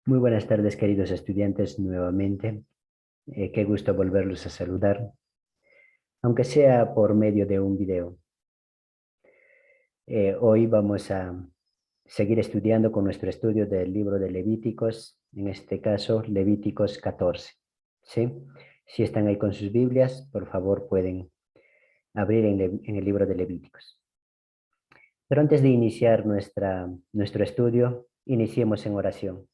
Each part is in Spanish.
Muy buenas tardes, queridos estudiantes, nuevamente. Qué gusto volverlos a saludar, aunque sea por medio de un video. Hoy vamos a seguir estudiando con nuestro estudio del libro de Levíticos, en este caso Levíticos 14. ¿Sí? Si están ahí con sus Biblias, por favor pueden abrir en el libro de Levíticos. Pero antes de iniciar nuestro estudio, iniciemos en oración.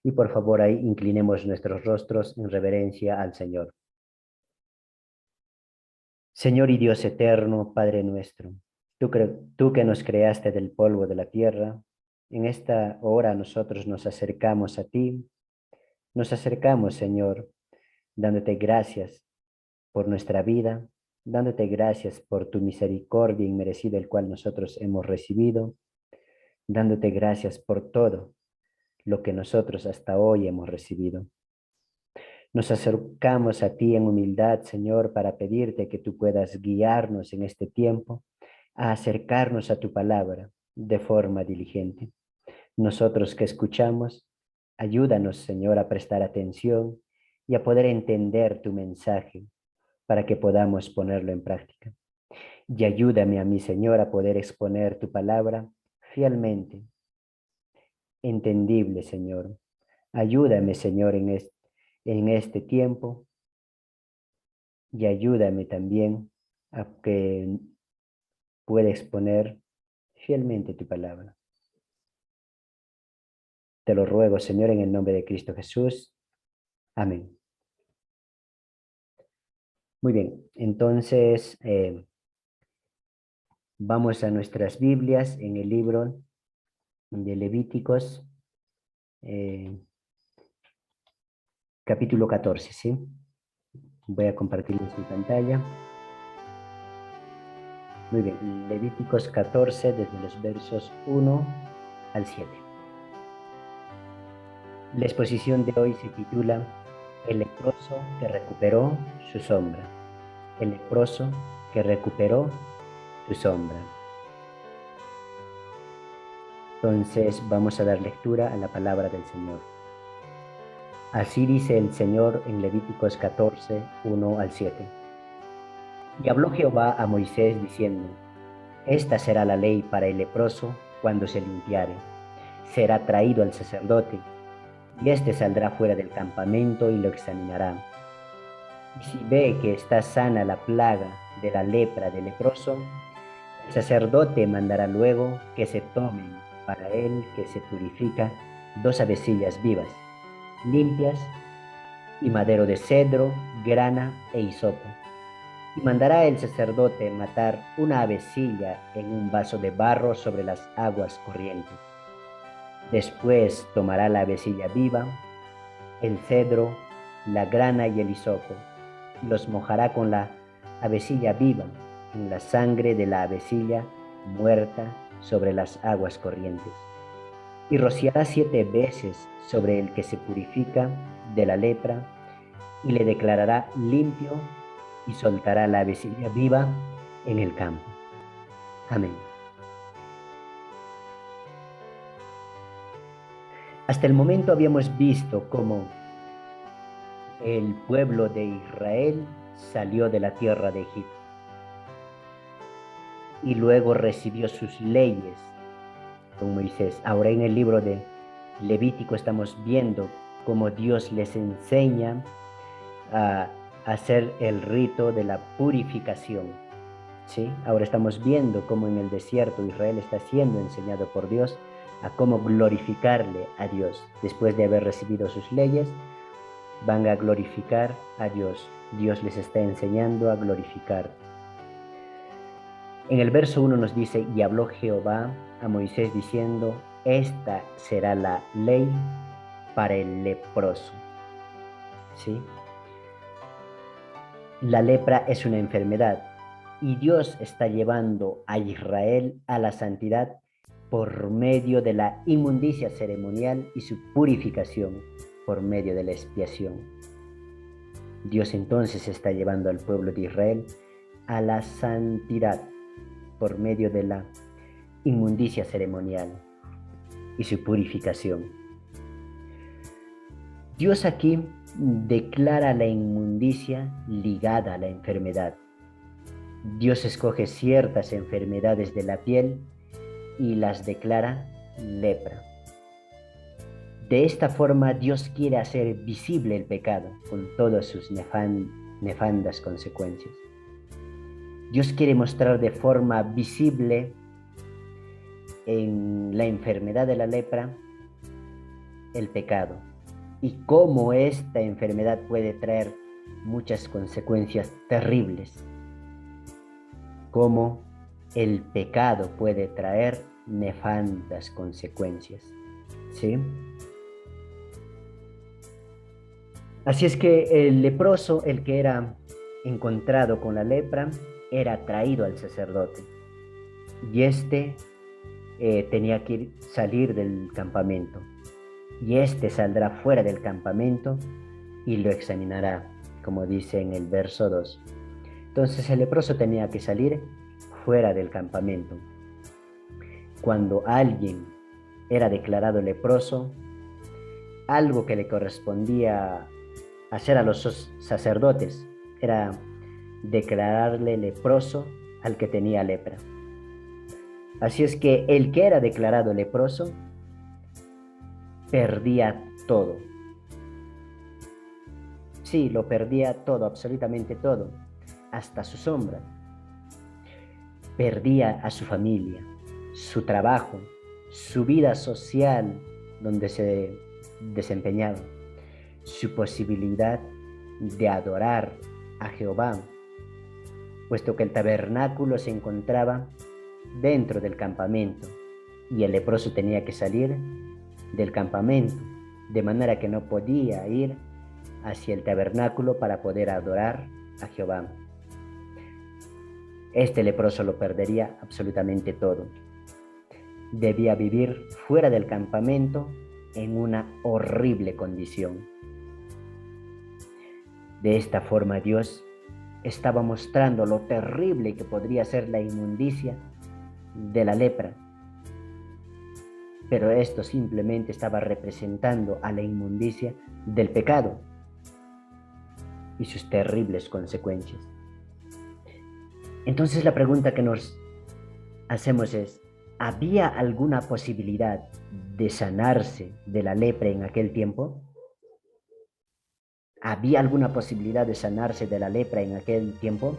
Y por favor ahí inclinemos nuestros rostros en reverencia al Señor. Señor y Dios eterno, Padre nuestro, tú que nos creaste del polvo de la tierra, en esta hora nosotros nos acercamos a ti, nos acercamos, Señor, dándote gracias por nuestra vida, dándote gracias por tu misericordia inmerecida, el cual nosotros hemos recibido, dándote gracias por todo lo que nosotros hasta hoy hemos recibido. Nos acercamos a ti en humildad, Señor, para pedirte que tú puedas guiarnos en este tiempo a acercarnos a tu palabra de forma diligente. Nosotros que escuchamos, ayúdanos, Señor, a prestar atención y a poder entender tu mensaje para que podamos ponerlo en práctica. Y ayúdame a mí, Señor, a poder exponer tu palabra fielmente, entendible, Señor. Ayúdame, Señor, en este tiempo y ayúdame también a que pueda exponer fielmente tu palabra. Te lo ruego, Señor, en el nombre de Cristo Jesús. Amén. Muy bien, entonces vamos a nuestras Biblias en el libro de Levíticos, capítulo 14, ¿sí? Voy a compartirles mi pantalla. Muy bien, Levíticos 14 desde los versos 1 al 7. La exposición de hoy se titula El leproso que recuperó su sombra. El leproso que recuperó su sombra. Entonces vamos a dar lectura a la palabra del Señor. Así dice el Señor en Levíticos 14, 1 al 7. Y habló Jehová a Moisés diciendo: Esta será la ley para el leproso cuando se limpiare. Será traído al sacerdote, y éste saldrá fuera del campamento y lo examinará. Y si ve que está sana la plaga de la lepra del leproso, el sacerdote mandará luego que se tomen para él que se purifica 2 avecillas vivas, limpias, y madero de cedro, grana e hisopo. Y mandará el sacerdote matar una avecilla en un vaso de barro sobre las aguas corrientes. Después tomará la avecilla viva, el cedro, la grana y el hisopo, y los mojará con la avecilla viva en la sangre de la avecilla muerta sobre las aguas corrientes. Y rociará 7 veces sobre el que se purifica de la lepra, y le declarará limpio, y soltará la avecilla viva en el campo. Amén. Hasta el momento habíamos visto cómo el pueblo de Israel salió de la tierra de Egipto y luego recibió sus leyes con Moisés. Ahora en el libro de Levítico estamos viendo cómo Dios les enseña a hacer el rito de la purificación. ¿Sí? Ahora estamos viendo cómo en el desierto Israel está siendo enseñado por Dios a cómo glorificarle a Dios. Después de haber recibido sus leyes, van a glorificar a Dios. Dios les está enseñando a glorificar. En el verso 1 nos dice: y habló Jehová a Moisés diciendo: esta será la ley para el leproso. ¿Sí? La lepra es una enfermedad y Dios está llevando a Israel a la santidad por medio de la inmundicia ceremonial y su purificación por medio de la expiación. Dios entonces está llevando al pueblo de Israel a la santidad por medio de la inmundicia ceremonial y su purificación. Dios aquí declara la inmundicia ligada a la enfermedad. Dios escoge ciertas enfermedades de la piel y las declara lepra. De esta forma, Dios quiere hacer visible el pecado con todas sus nefandas consecuencias. Dios quiere mostrar de forma visible en la enfermedad de la lepra el pecado y cómo esta enfermedad puede traer muchas consecuencias terribles, cómo el pecado puede traer nefandas consecuencias, ¿sí? Así es que el leproso, el que era encontrado con la lepra, era traído al sacerdote y éste tenía que salir del campamento y éste saldrá fuera del campamento y lo examinará, como dice en el verso 2. Entonces el leproso tenía que salir fuera del campamento. Cuando alguien era declarado leproso, algo que le correspondía hacer a los sacerdotes era declararle leproso al que tenía lepra. Así es que el que era declarado leproso perdía todo. Sí, lo perdía todo, absolutamente todo, hasta su sombra. Perdía a su familia, su trabajo, su vida social donde se desempeñaba, su posibilidad de adorar a Jehová, puesto que el tabernáculo se encontraba dentro del campamento y el leproso tenía que salir del campamento, de manera que no podía ir hacia el tabernáculo para poder adorar a Jehová. Este leproso lo perdería absolutamente todo. Debía vivir fuera del campamento en una horrible condición. De esta forma Dios estaba mostrando lo terrible que podría ser la inmundicia de la lepra. Pero esto simplemente estaba representando a la inmundicia del pecado y sus terribles consecuencias. Entonces la pregunta que nos hacemos es, ¿había alguna posibilidad de sanarse de la lepra en aquel tiempo? ¿Había alguna posibilidad de sanarse de la lepra en aquel tiempo?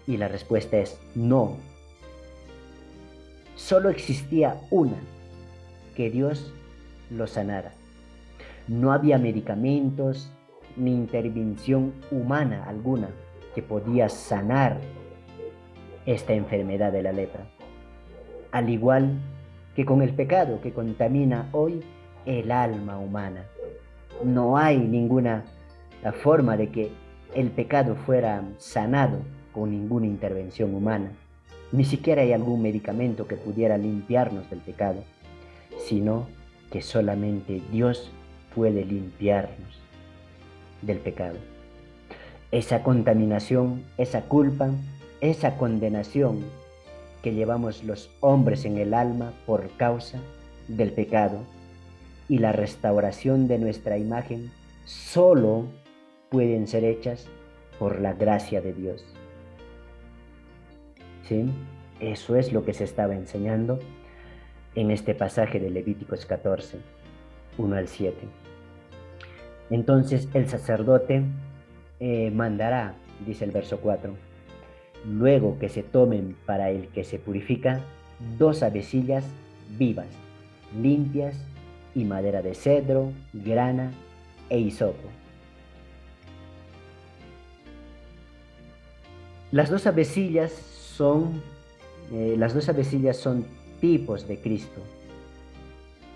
Y la respuesta es no. Solo existía una, que Dios lo sanara. No había medicamentos ni intervención humana alguna que podía sanar esta enfermedad de la lepra. Al igual que con el pecado que contamina hoy el alma humana. No hay ninguna forma de que el pecado fuera sanado con ninguna intervención humana. Ni siquiera hay algún medicamento que pudiera limpiarnos del pecado, sino que solamente Dios puede limpiarnos del pecado. Esa contaminación, esa culpa, esa condenación que llevamos los hombres en el alma por causa del pecado y la restauración de nuestra imagen solo pueden ser hechas por la gracia de Dios. ¿Sí? Eso es lo que se estaba enseñando en este pasaje de Levíticos 14, 1 al 7. Entonces el sacerdote mandará, dice el verso 4, luego que se tomen para el que se purifica 2 avecillas vivas, limpias y madera de cedro, grana e hisopo. Las dos avecillas son tipos de Cristo,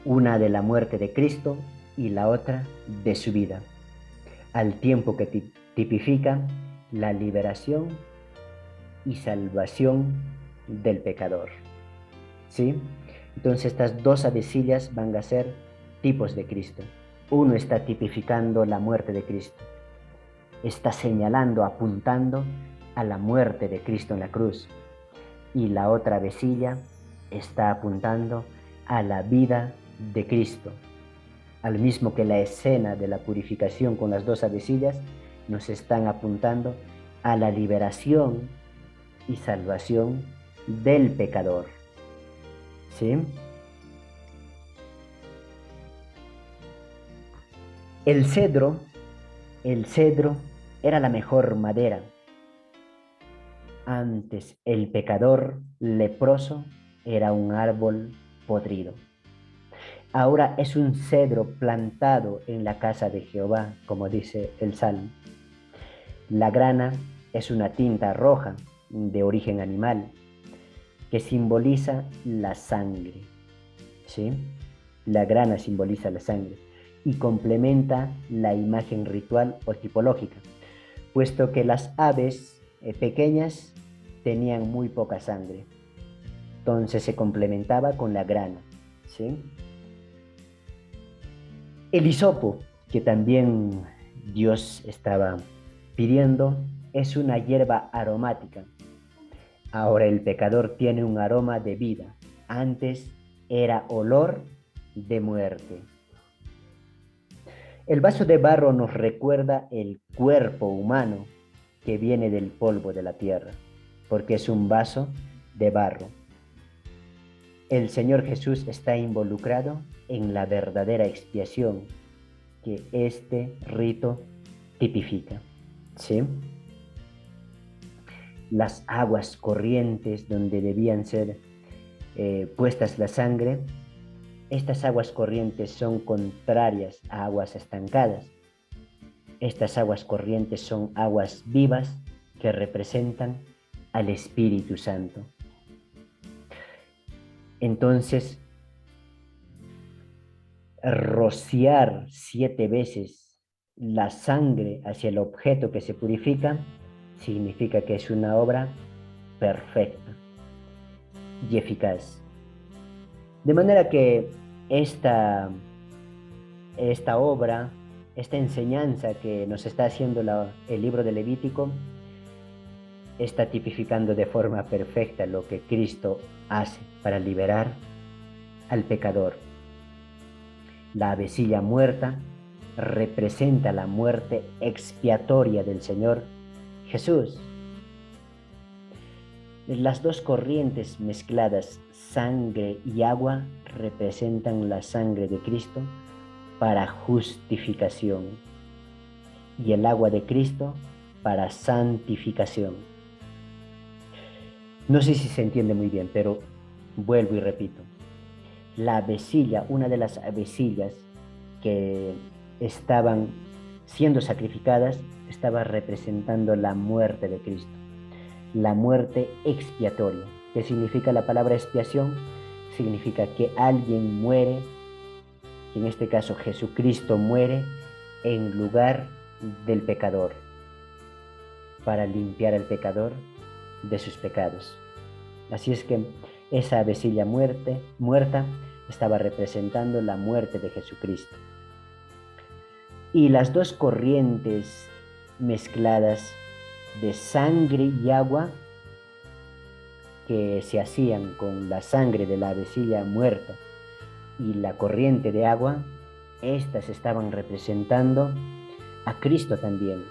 una de la muerte de Cristo y la otra de su vida, al tiempo que tipifica la liberación y salvación del pecador. ¿Sí? Entonces estas 2 avecillas van a ser tipos de Cristo. Uno está tipificando la muerte de Cristo, está señalando, apuntando a la muerte de Cristo en la cruz, y la otra avecilla está apuntando a la vida de Cristo, al mismo que la escena de la purificación con las dos avecillas, nos están apuntando a la liberación y salvación del pecador. ¿Sí? El cedro era la mejor madera. Antes el pecador leproso era un árbol podrido. Ahora es un cedro plantado en la casa de Jehová, como dice el Salmo. La grana es una tinta roja de origen animal que simboliza la sangre. ¿Sí? La grana simboliza la sangre y complementa la imagen ritual o tipológica, puesto que las aves pequeñas tenían muy poca sangre. Entonces se complementaba con la grana. ¿Sí? El hisopo, que también Dios estaba pidiendo, es una hierba aromática. Ahora el pecador tiene un aroma de vida. Antes era olor de muerte. El vaso de barro nos recuerda el cuerpo humano que viene del polvo de la tierra, porque es un vaso de barro. El Señor Jesús está involucrado en la verdadera expiación que este rito tipifica. ¿Sí? Las aguas corrientes donde debían ser puestas la sangre, estas aguas corrientes son contrarias a aguas estancadas. Estas aguas corrientes son aguas vivas que representan al Espíritu Santo. Entonces, rociar 7 veces la sangre hacia el objeto que se purifica significa que es una obra perfecta y eficaz. De manera que esta obra, esta enseñanza que nos está haciendo el libro de Levítico, está tipificando de forma perfecta lo que Cristo hace para liberar al pecador. La avecilla muerta representa la muerte expiatoria del Señor Jesús. Las dos corrientes mezcladas, sangre y agua, representan la sangre de Cristo para justificación y el agua de Cristo para santificación. No sé si se entiende muy bien, pero vuelvo y repito. La avecilla, una de las avecillas que estaban siendo sacrificadas, estaba representando la muerte de Cristo, la muerte expiatoria. ¿Qué significa la palabra expiación? Significa que alguien muere, que en este caso Jesucristo muere en lugar del pecador, para limpiar al pecador de sus pecados. Así es que esa avecilla muerta estaba representando la muerte de Jesucristo. Y las dos corrientes mezcladas de sangre y agua que se hacían con la sangre de la avecilla muerta y la corriente de agua, estas estaban representando a Cristo también.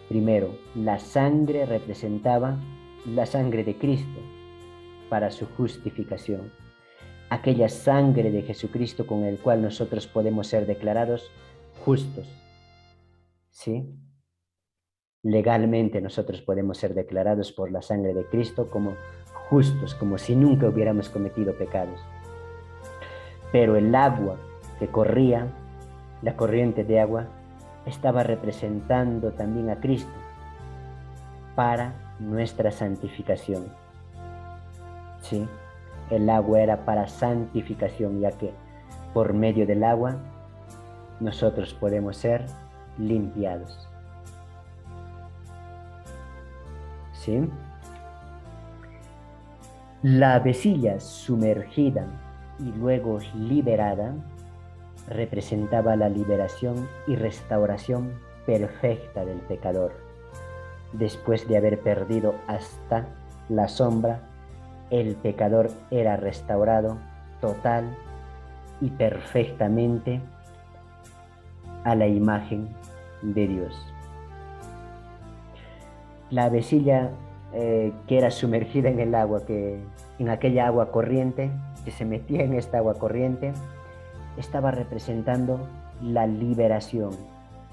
Primero, la sangre representaba la sangre de Cristo para su justificación. Aquella sangre de Jesucristo con el cual nosotros podemos ser declarados justos. ¿Sí? Legalmente nosotros podemos ser declarados por la sangre de Cristo como justos, como si nunca hubiéramos cometido pecados. Pero el agua que corría, la corriente de agua, estaba representando también a Cristo para nuestra santificación. ¿Sí? El agua era para santificación, ya que por medio del agua nosotros podemos ser limpiados. ¿Sí? La avecilla sumergida y luego liberada representaba la liberación y restauración perfecta del pecador. Después de haber perdido hasta la sombra, el pecador era restaurado total y perfectamente a la imagen de Dios. La avecilla que era sumergida en el agua, en aquella agua corriente, que se metía en esta agua corriente, estaba representando la liberación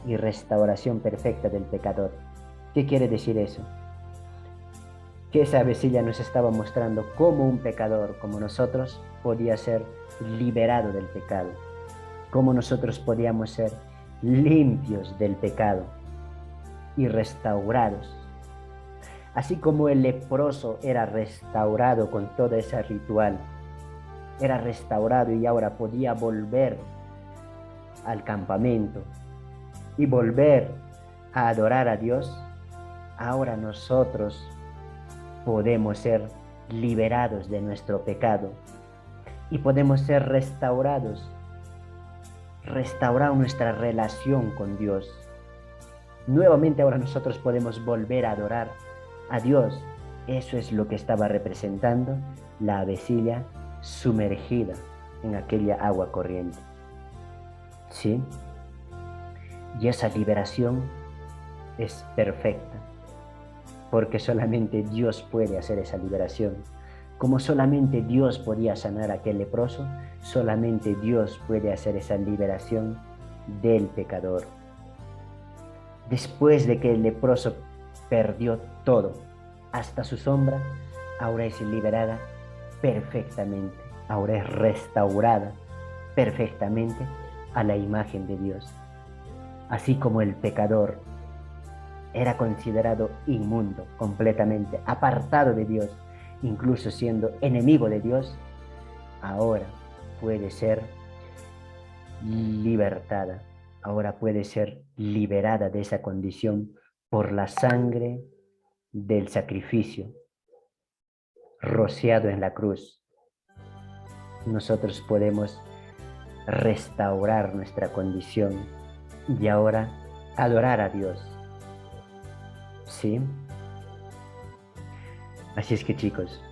y restauración perfecta del pecador. ¿Qué quiere decir eso? Que esa avecilla nos estaba mostrando cómo un pecador como nosotros podía ser liberado del pecado, cómo nosotros podíamos ser limpios del pecado y restaurados. Así como el leproso era restaurado con todo ese ritual, era restaurado y ahora podía volver al campamento y volver a adorar a Dios, ahora nosotros podemos ser liberados de nuestro pecado y podemos ser restaurar nuestra relación con Dios. Nuevamente ahora nosotros podemos volver a adorar a Dios. Eso es lo que estaba representando la avecilla sumergida en aquella agua corriente. ¿Sí? Y esa liberación es perfecta, porque solamente Dios puede hacer esa liberación. Como solamente Dios podía sanar a aquel leproso, solamente Dios puede hacer esa liberación del pecador. Después de que el leproso perdió todo, hasta su sombra, ahora es liberada perfectamente, ahora es restaurada perfectamente a la imagen de Dios. Así como el pecador era considerado inmundo, completamente apartado de Dios, incluso siendo enemigo de Dios, ahora puede ser libertada, ahora puede ser liberada de esa condición por la sangre del sacrificio rociado en la cruz. Nosotros podemos restaurar nuestra condición y ahora adorar a Dios. ¿Sí? Así es que, chicos,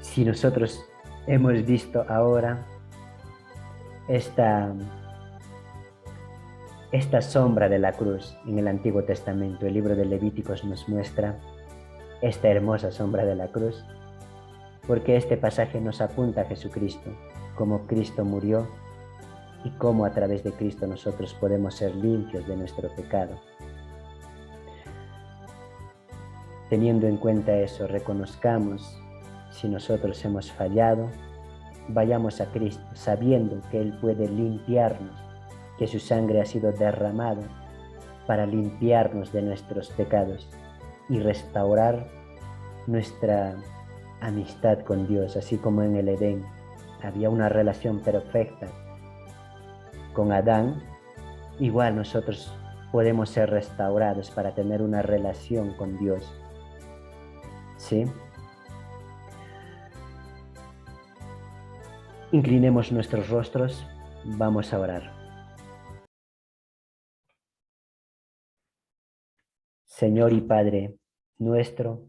si nosotros hemos visto ahora esta sombra de la cruz en el Antiguo Testamento, el libro de Levíticos nos muestra esta hermosa sombra de la cruz, porque este pasaje nos apunta a Jesucristo, cómo Cristo murió y cómo a través de Cristo nosotros podemos ser limpios de nuestro pecado. Teniendo en cuenta eso, reconozcamos si nosotros hemos fallado, vayamos a Cristo sabiendo que Él puede limpiarnos, que su sangre ha sido derramada para limpiarnos de nuestros pecados y restaurar nuestra amistad con Dios, así como en el Edén había una relación perfecta con Adán, igual nosotros podemos ser restaurados para tener una relación con Dios. ¿Sí? Inclinemos nuestros rostros, vamos a orar. Señor y Padre nuestro,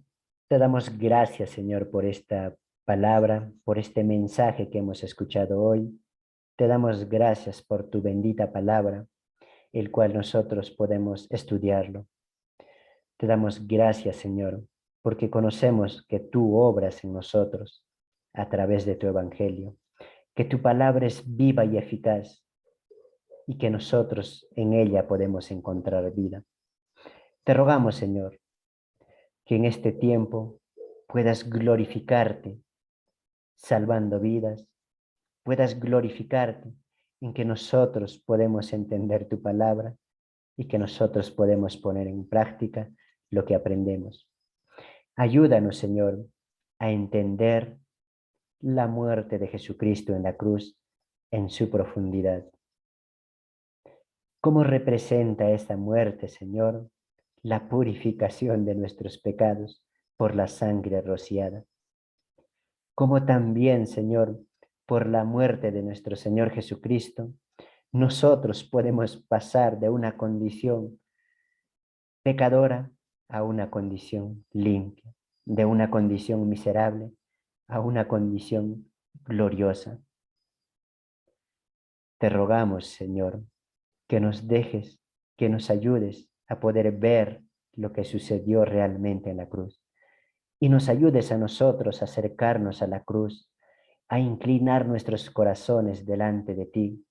te damos gracias, Señor, por esta palabra, por este mensaje que hemos escuchado hoy. Te damos gracias por tu bendita palabra, el cual nosotros podemos estudiarlo. Te damos gracias, Señor, porque conocemos que tú obras en nosotros a través de tu evangelio, que tu palabra es viva y eficaz y que nosotros en ella podemos encontrar vida. Te rogamos, Señor, que en este tiempo puedas glorificarte salvando vidas, puedas glorificarte en que nosotros podemos entender tu palabra y que nosotros podemos poner en práctica lo que aprendemos. Ayúdanos, Señor, a entender la muerte de Jesucristo en la cruz en su profundidad. ¿Cómo representa esta muerte, Señor, la purificación de nuestros pecados por la sangre rociada? ¿Cómo también, Señor, por la muerte de nuestro Señor Jesucristo, nosotros podemos pasar de una condición pecadora a una condición limpia, de una condición miserable a una condición gloriosa? Te rogamos, Señor, que nos dejes, que nos ayudes a poder ver lo que sucedió realmente en la cruz. Y nos ayudes a nosotros a acercarnos a la cruz, a inclinar nuestros corazones delante de ti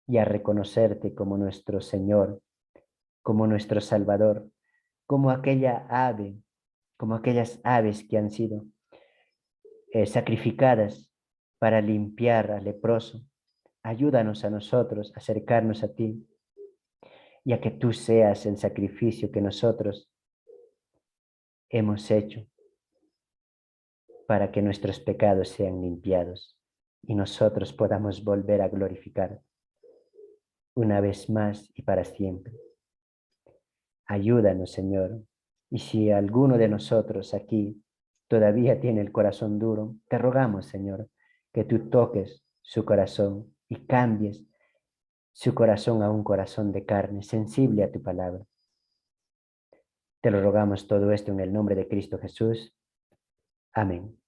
y a reconocerte como nuestro Señor, como nuestro Salvador, como aquella ave, como aquellas aves que han sido sacrificadas para limpiar al leproso. Ayúdanos a nosotros a acercarnos a ti y a que tú seas el sacrificio que nosotros hemos hecho para que nuestros pecados sean limpiados y nosotros podamos volver a glorificar una vez más y para siempre. Ayúdanos, Señor. Y si alguno de nosotros aquí todavía tiene el corazón duro, te rogamos, Señor, que tú toques su corazón y cambies su corazón a un corazón de carne, sensible a tu palabra. Te lo rogamos todo esto en el nombre de Cristo Jesús. Amén.